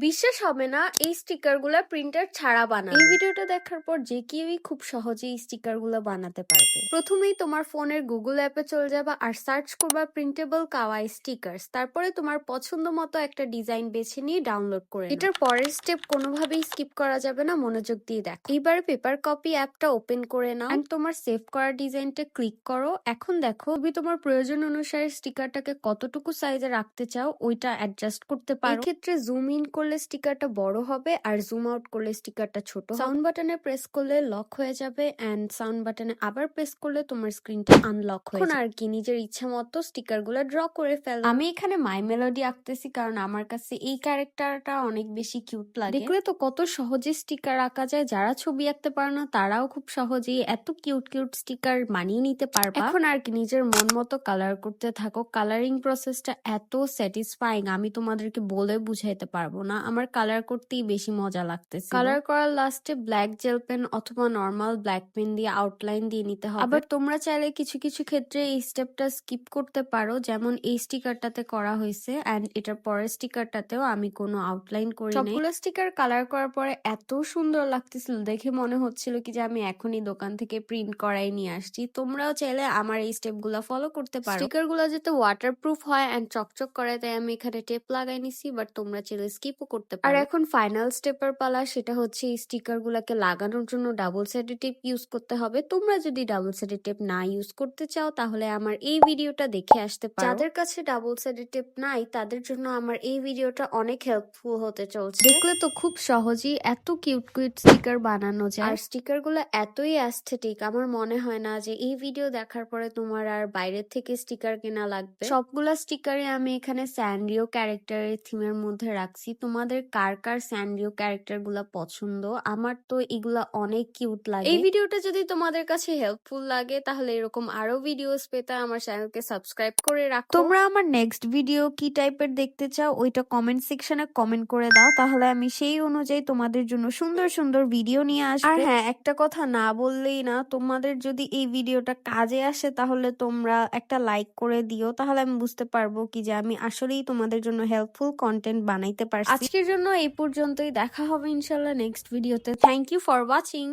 বিশ্বাস হবে না এই স্টিকার গুলা প্রিন্টার ছাড়া বানানো। এই ভিডিওটা দেখার পর যে কেউই খুব সহজেই স্টিকার গুলা বানাতে পারবে। প্রথমেই তোমার ফোনের গুগল অ্যাপে চলে যাবা আর সার্চ করবা প্রিন্টেবল কাওয়াই স্টিকার্স। তারপরে তোমার পছন্দ মতো একটা ডিজাইন বেছে নিয়ে ডাউনলোড করে নাও। এটার পরের স্টেপ কোনোভাবেই স্কিপ করা যাবে না, মনোযোগ দিয়ে দেখো। এইবারে পেপার কপি অ্যাপটা ওপেন করে নাও এন্ড তোমার সেভ করা ডিজাইনটা ক্লিক করো। এখন দেখো তুমি তোমার প্রয়োজন অনুসারে স্টিকারটাকে কতটুকু সাইজে রাখতে চাও ওইটা অ্যাডজাস্ট করতে পারো। এই ক্ষেত্রে জুম ইন করলে স্টিকারটা বড় হবে আর জুম আউট করলে স্টিকারটা ছোট হবে। সাউন্ড বাটনে প্রেস করলে লক হয়ে যাবে এন্ড সাউন্ড বাটনে আবার প্রেস করলে তোমার স্ক্রিনটা আনলক হয়ে যাবে। এখন আর কি নিজের ইচ্ছা মতো স্টিকার গুলো ড্র করে ফেল। আমি এখানে মাই মেলোডি আঁকতেছি কারণ আমার কাছে এই ক্যারেক্টারটা অনেক বেশি কিউট লাগে। দেখলে তো কত সহজে স্টিকার আঁকা যায়। যারা ছবি আঁকতে পারে না তারাও খুব সহজেই এত কিউট কিউট স্টিকার বানিয়ে নিতে পারবা। এখন আর কি নিজের মন মতো কালার করতে থাকো। কালারিং প্রসেসটা এত স্যাটিসফাইং আমি তোমাদেরকে বলে বুঝাইতে পারবো না। আমার কালার করতেই বেশি মজা লাগতেছে। কালার করার লাস্টে ব্ল্যাক জেল পেন অথবা নর্মাল ব্ল্যাক পেন দিয়ে আউটলাইন দিয়ে নিতে হবে। আবার তোমরা চাইলে কিছু কিছু ক্ষেত্রে এই স্টেপটা স্কিপ করতে পারো, যেমন এই স্টিকারটাতে করা হয়েছে এন্ড এটার পরের স্টিকারটাতেও আমি কোনো আউটলাইন করি নাই। সবগুলো স্টিকার কালার করার পরে এত সুন্দর লাগতেছিল, দেখে মনে হচ্ছিল কি যে আমি এখনই দোকান থেকে প্রিন্ট করাই নিয়ে আসছি। তোমরাও চাইলে আমার এই স্টেপ গুলা ফলো করতে পারো। স্টিকার গুলা যাতে ওয়াটারপ্রুফ হয় এন্ড চকচক করে তাই আমি এখানে টেপ লাগাই নিছি, বাট তোমরা চাইলে স্কিপও করতে পারো। আর এখন ফাইনাল স্টেপের পালা, সেটা হচ্ছে এই স্টিকার গুলাকে লাগানোর জন্য ডাবল সাইডেড টেপ ইউজ করতে হবে। তোমরা যদি ডাবল সাইডেড টেপ না ইউজ করতে চাও তাহলে আমার এই ভিডিওটা দেখে আসতে পারো। যাদের কাছে ডাবল সাইডেড টেপ নাই তাদের জন্য আমার এই ভিডিওটা অনেক হেল্পফুল হতে চলছে। দেখলে তো খুব সহজেই এত কিউট কিউট স্টিকার বানানো যায়। আর স্টিকার গুলো এতই অ্যাস্থেটিক, আমার মনে হয় না যে এই ভিডিও দেখার পরে তোমার আর বাইরের থেকে স্টিকার কেনা লাগবে। সবগুলা স্টিকারে আমি এখানে স্যান্ড্রিও ক্যারেক্টারের থিমের মধ্যে রাখছি। তোমাদের কার কার স্যান্ড্রিও ক্যারেক্টার গুলা পছন্দ? আমার তো এগুলা অনেক কিউট লাগে। এই ভিডিওটা যদি তোমাদের কাছে হেল্পফুল লাগে তাহলে এরকম আরো ভিডিওস পেতে আমার চ্যানেলকে সাবস্ক্রাইব করে রাখো। তোমরা আমার নেক্সট ভিডিও কি টাইপের দেখতে চাও ওইটা কমেন্ট সেকশনে কমেন্ট করে দাও, তাহলে আমি সেই অনুযায়ী তোমাদের জন্য সুন্দর সুন্দর ভিডিও নিয়ে আসবো। আর হ্যাঁ, একটা কথা না বললেই না, তোমাদের যদি এই ভিডিওটা কাজে আসে তাহলে তোমরা একটা লাইক করে দিও, তাহলে আমি বুঝতে পারবো কি যে আমি আসলেই তোমাদের জন্য হেল্পফুল কন্টেন্ট বানাইতে পারছি। আজকের জন্য এই পর্যন্তই, দেখা হবে ইনশাল্লাহ নেক্সট ভিডিওতে। Thank you for watching.